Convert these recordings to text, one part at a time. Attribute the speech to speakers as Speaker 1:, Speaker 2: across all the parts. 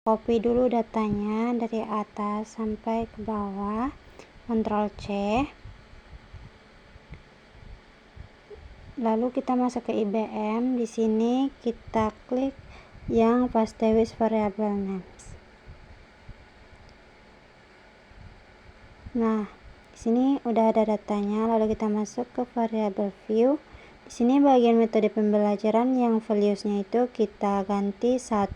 Speaker 1: Copy dulu datanya dari atas sampai ke bawah, Ctrl C. Lalu kita masuk ke IBM. Di sini kita klik yang paste with variable names. Nah, di sini udah ada datanya. Lalu kita masuk ke variable view. Di sini bagian metode pembelajaran yang values-nya itu kita ganti 1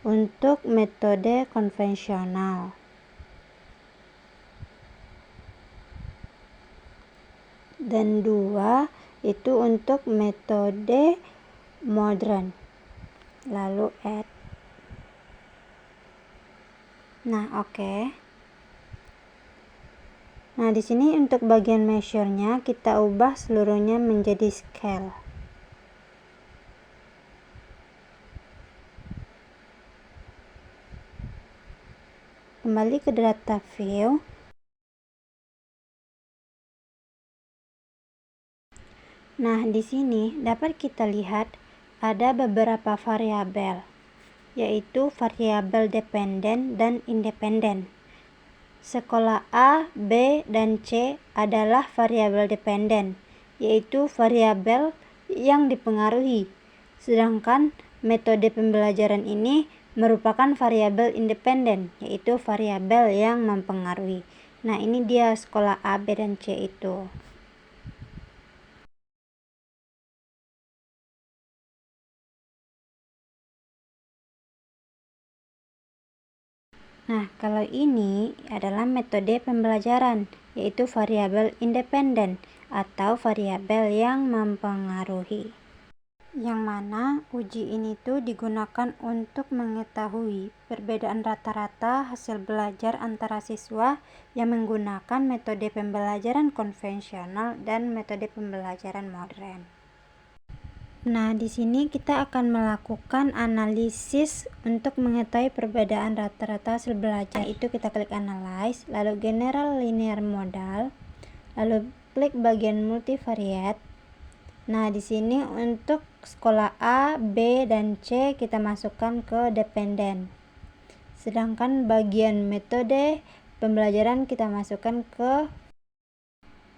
Speaker 1: untuk metode konvensional. Dan 2 itu untuk metode modern. Lalu add. Nah, oke. Nah, di sini untuk bagian measure-nya kita ubah seluruhnya menjadi scale. Kembali ke data view. Nah, di sini dapat kita lihat ada beberapa variabel, yaitu variabel dependen dan independen. Sekolah A, B, dan C adalah variabel dependen, yaitu variabel yang dipengaruhi. Sedangkan metode pembelajaran ini merupakan variabel independen, yaitu variabel yang mempengaruhi. Nah, ini dia sekolah A, B, dan C itu. Nah, kalau ini adalah metode pembelajaran, yaitu variabel independen atau variabel yang mempengaruhi. Yang mana uji ini tuh digunakan untuk mengetahui perbedaan rata-rata hasil belajar antara siswa yang menggunakan metode pembelajaran konvensional dan metode pembelajaran modern. Nah, di sini kita akan melakukan analisis untuk mengetahui perbedaan rata-rata hasil belajar. Itu kita klik analyze, lalu general linear model, lalu klik bagian multivariate. Nah, di sini untuk sekolah A, B, dan C kita masukkan ke dependen. Sedangkan bagian metode pembelajaran kita masukkan ke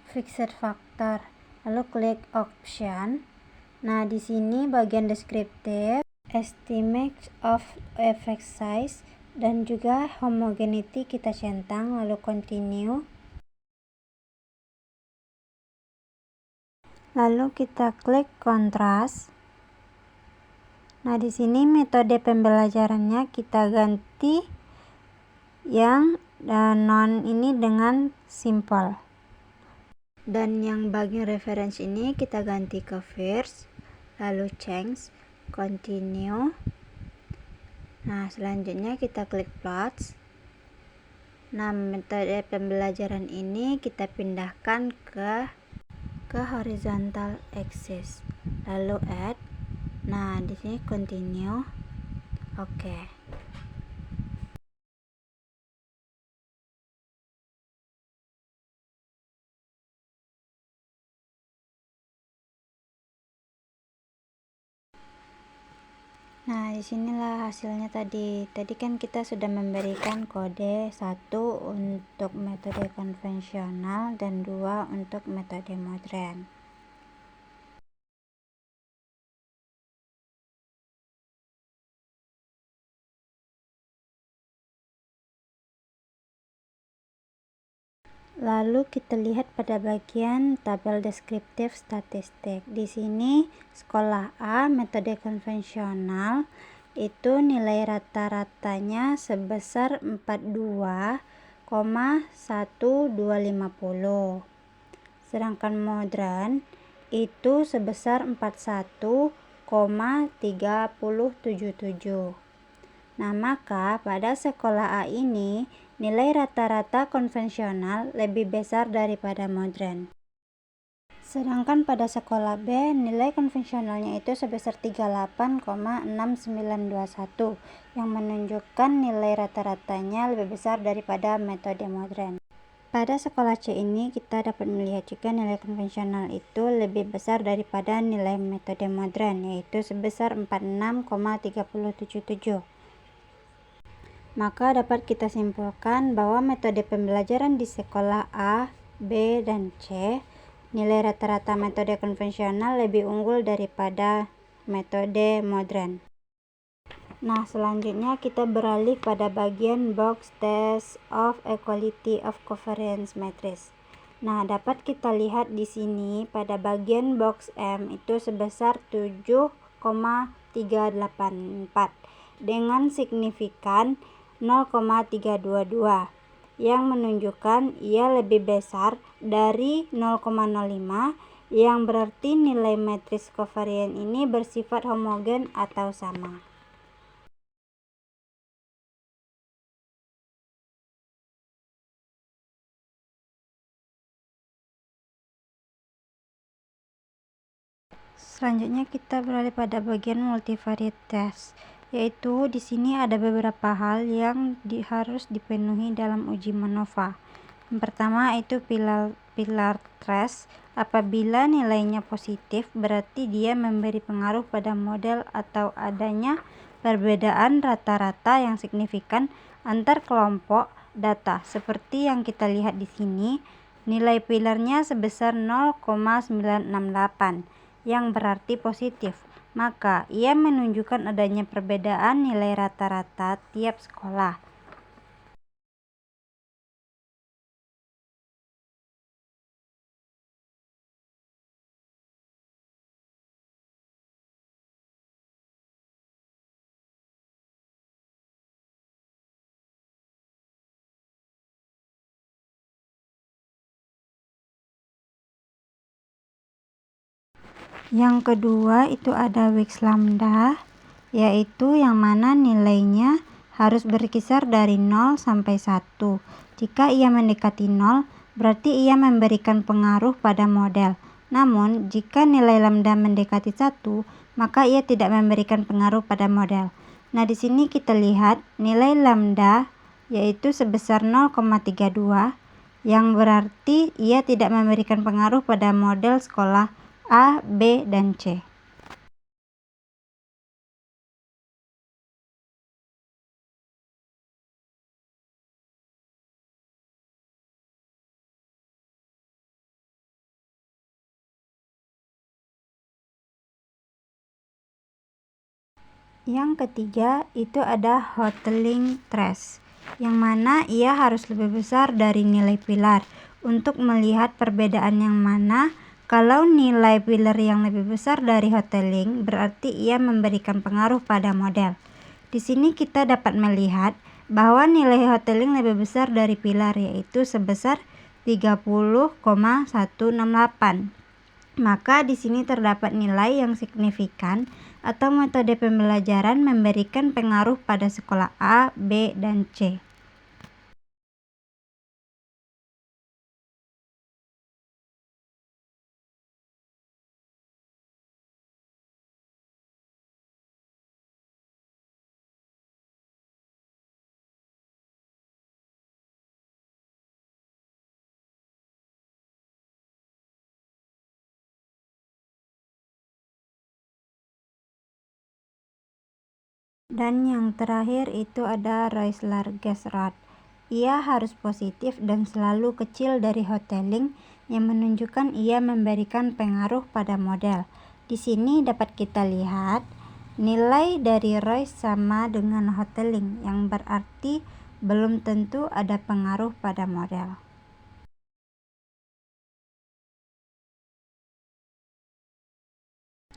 Speaker 1: fixed factor. Lalu klik option. Nah, di sini bagian deskriptif, estimate of effect size, dan juga homogeneity kita centang, lalu continue. Lalu kita klik kontras. Nah, di sini metode pembelajarannya kita ganti yang non ini dengan simple. Dan yang bagian reference ini kita ganti ke first, lalu change, continue. Nah, selanjutnya kita klik plots. Nah, metode pembelajaran ini kita pindahkan ke horizontal axis, lalu add. Nah, di sini continue. Oke. Nah, disinilah hasilnya tadi. Tadi kan kita sudah memberikan kode 1 untuk metode konvensional dan 2 untuk metode modern. Lalu kita lihat pada bagian tabel deskriptif statistik. Di sini sekolah A metode konvensional itu nilai rata-ratanya sebesar 42,1250. Sedangkan modern itu sebesar 41,3077. Nah, maka pada sekolah A ini nilai rata-rata konvensional lebih besar daripada modern. Sedangkan pada sekolah B nilai konvensionalnya itu sebesar 38,6921 yang menunjukkan nilai rata-ratanya lebih besar daripada metode modern. Pada sekolah C ini kita dapat melihat juga nilai konvensional itu lebih besar daripada nilai metode modern, yaitu sebesar 46,3077. Maka dapat kita simpulkan bahwa metode pembelajaran di sekolah A, B, dan C, nilai rata-rata metode konvensional lebih unggul daripada metode modern. Nah, selanjutnya kita beralih pada bagian box test of equality of covariance matrix. Nah, dapat kita lihat di sini pada bagian box M itu sebesar 7,384 dengan signifikan 0,322 yang menunjukkan ia lebih besar dari 0,05 yang berarti nilai matriks covariance ini bersifat homogen atau sama. Selanjutnya kita beralih pada bagian multivariate test, yaitu di sini ada beberapa hal yang harus dipenuhi dalam uji MANOVA. Yang pertama itu pilar test. Apabila nilainya positif, berarti dia memberi pengaruh pada model atau adanya perbedaan rata-rata yang signifikan antar kelompok data. Seperti yang kita lihat di sini, nilai pilarnya sebesar 0,968 yang berarti positif. Maka ia menunjukkan adanya perbedaan nilai rata-rata tiap sekolah. Yang kedua itu ada Wix lambda, yaitu yang mana nilainya harus berkisar dari 0 sampai 1. Jika ia mendekati 0, berarti ia memberikan pengaruh pada model. Namun, jika nilai lambda mendekati 1, maka ia tidak memberikan pengaruh pada model. Nah, di sini kita lihat nilai lambda yaitu sebesar 0,32, yang berarti ia tidak memberikan pengaruh pada model sekolah A, B, dan C. Yang ketiga itu ada Hotelling trace, yang mana ia harus lebih besar dari nilai pilar. Untuk melihat perbedaan yang mana, kalau nilai pilar yang lebih besar dari Hotelling, berarti ia memberikan pengaruh pada model. Di sini kita dapat melihat bahwa nilai Hotelling lebih besar dari pilar, yaitu sebesar 30,168. Maka di sini terdapat nilai yang signifikan atau metode pembelajaran memberikan pengaruh pada sekolah A, B, dan C. Dan yang terakhir itu ada Royce-Larges-Rod. Ia harus positif dan selalu kecil dari Hotelling, yang menunjukkan ia memberikan pengaruh pada model. Di sini dapat kita lihat nilai dari Royce sama dengan Hotelling, yang berarti belum tentu ada pengaruh pada model.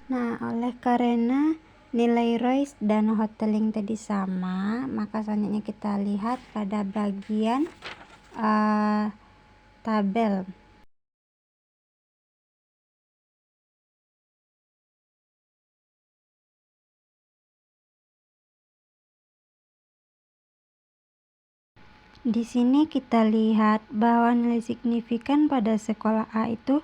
Speaker 1: Nah, oleh karena nilai Royce dan Hotelling tadi sama, maka selanjutnya kita lihat pada bagian tabel. Di sini kita lihat bahwa nilai signifikan pada sekolah A itu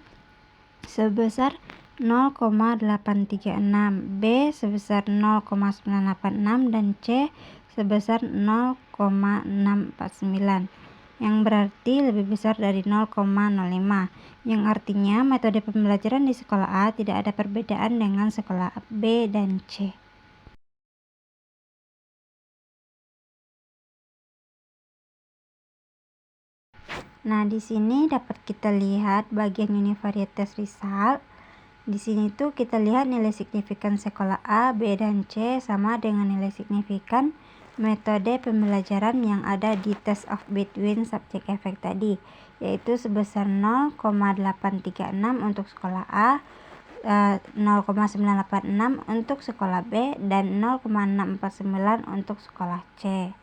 Speaker 1: sebesar 0,836, B sebesar 0,986, dan C sebesar 0,649, yang berarti lebih besar dari 0,05, yang artinya metode pembelajaran di sekolah A tidak ada perbedaan dengan sekolah B dan C. Nah, di sini dapat kita lihat bagian univariate test result. Di sini tuh kita lihat nilai signifikan sekolah A, B, dan C sama dengan nilai signifikan metode pembelajaran yang ada di test of between subject effect tadi, yaitu sebesar 0,836 untuk sekolah A, 0,986 untuk sekolah B, dan 0,649 untuk sekolah C.